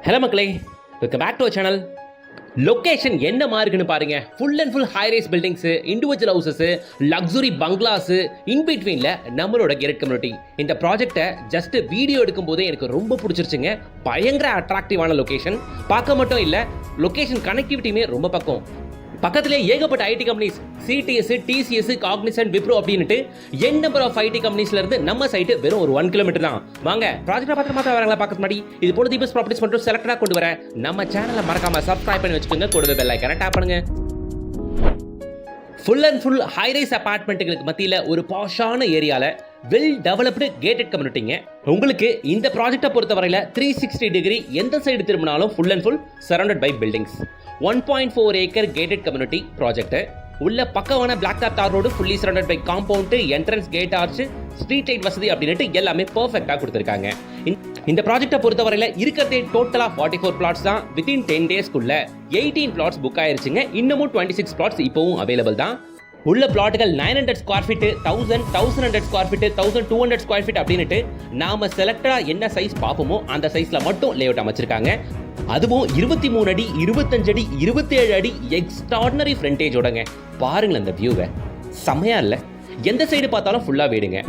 Hello மக்களே, welcome back to channel. Location என்ன மாதிரி இருக்குன்னு பாருங்க. Full and full high rise buildings, individual houses, luxury bungalows, in பிட்வீன்ல நம்மளோட கெரட் கம்யூனிட்டி. இந்த ப்ராஜெக்டை ஜஸ்ட் வீடியோ எடுக்கும் போதே எனக்கு ரொம்ப பிடிச்சிருச்சுங்க. பயங்கர அட்ராக்டிவான லொகேஷன். பார்க்க மட்டும் இல்லை, லொகேஷன் கனெக்டிவிட்டியுமே ரொம்ப பக்கத்திலே ஏகப்பட்ட IT companies, CTS, TCS, Cognizant, Wipro அப்படின்ட்டு என் நம்பர் ஆஃப் ஐடி கம்பெனிஸ்ல இருந்து நம்ம சைட்டு வெறும் ஒரு 1 கிலோமீட்டர் தான். வாங்க ப்ராஜெக்ட் பார்த்து வரங்களா பார்க்க முன்னாடி இது போல தீபஸ் ப்ராப்பர்ட்டிஸ் மட்டும் செலக்டடா கொண்டு வர நம்ம சேனலை மறக்காம சப்ஸ்கிரைப் பண்ணி வச்சுக்கோங்க. கூடவே பெல் ஐகானை டேப் பண்ணுங்க. Full and full high rise அபார்ட்மெண்ட்டுகளுக்கு மத்தியில் ஒரு பாஷான ஏரியாவில் வெல் டெவலப்டு கேட்டட் கம்யூனிட்டிங்க. உங்களுக்கு இந்த ப்ராஜெக்டை பொறுத்தவரையில் 360 டிகிரி எந்த சைடு திரும்பினாலும் full and full surrounded by buildings. 1.4 acre gated community project. உள்ள பக்கமான black top tar road, fully surrounded by compound, entrance gate arch, street light வசதி அப்படின்ட்டு எல்லாமே பர்ஃபெக்டாக கொடுத்துருக்காங்க. இந்த ப்ராஜெக்டை பொறுத்தவரையில் இருக்கிறதே டோட்டலாக 44 பிளாட்ஸ் தான். வித்தின் 10 டேஸ்க்குள்ள 18 பிளாட்ஸ் புக் ஆயிருச்சுங்க. இன்னமும் 26 பிளாட்ஸ் இப்போவும் அவைலபிள் தான். உள்ள பிளாட்டுகள் 900 square feet, 1000, 1100 square feet, 1200 square feet அப்படின்ட்டு நாம செலக்டடா என்ன சைஸ் பார்ப்போமோ அந்த சைஸ்ல மட்டும் லேஅவுட் அமைச்சிருக்காங்க. அதுவும் 23 அடி, 25 அடி, 27 அடி எக்ஸ்ட்ராடினரி ஃப்ரண்டேஜோடங்க. பாருங்களேன் அந்த வியூவை, செம்மையா இல்லை? எந்த சைடு பார்த்தாலும் ஃபுல்லா வீடுங்க.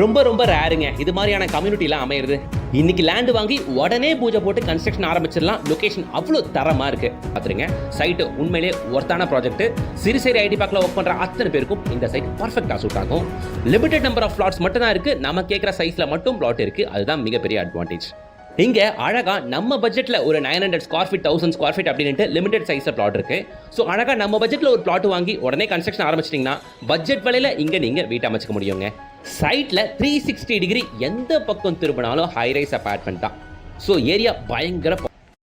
ரொம்ப ரேருங்க இது மாதிரியான கம்யூனிட்டிலாம் அமையிறது. இன்னைக்கு லேண்ட் வாங்கி உடனே பூஜை போட்டு கன்ஸ்ட்ரக்ஷன் ஆரம்பிச்சிடலாம். லொகேஷன் அவ்வளோ தரமா இருக்கு. பார்த்துருங்க, சைட்டு உண்மையிலே ஒர்த்தான ப்ராஜெக்ட். சிறுசேரி ஐடி பார்க்ல ஒர்க் பண்ற அத்தனை பேருக்கும் இந்த சைட் பர்ஃபெக்டா சூட் ஆகும். லிமிடெட் நம்பர் ஆஃப் பிளாட்ஸ் மட்டும் தான் இருக்கு. நம்ம கேட்குற சைஸ்ல மட்டும் பிளாட் இருக்கு. அதுதான் மிகப்பெரிய அட்வான்டேஜ். இங்க அழகா நம்ம பட்ஜெட்ல ஒரு 900 ஸ்கொயர் ஃபீட், 1000 ஸ்கொயர் ஃபீட் அப்படின்ட்டு லிமிடெட் சைஸ்ல பிளாட் இருக்கு. ஸோ அழகா நம்ம பட்ஜெட்ல ஒரு பிளாட் வாங்கி உடனே கன்ஸ்ட்ரக்ஷன் ஆரம்பிச்சிட்டீங்கன்னா பட்ஜெட் விலையில இங்க நீங்க வீட்டை அமைச்சிக்க முடியுங்க. சைட்ல 360 டிகிரி எந்த பக்கம் திரும்பினாலும் ஹை ரைஸ் அபார்ட்மெண்ட் தான். ஸோ ஏரியா பயங்கர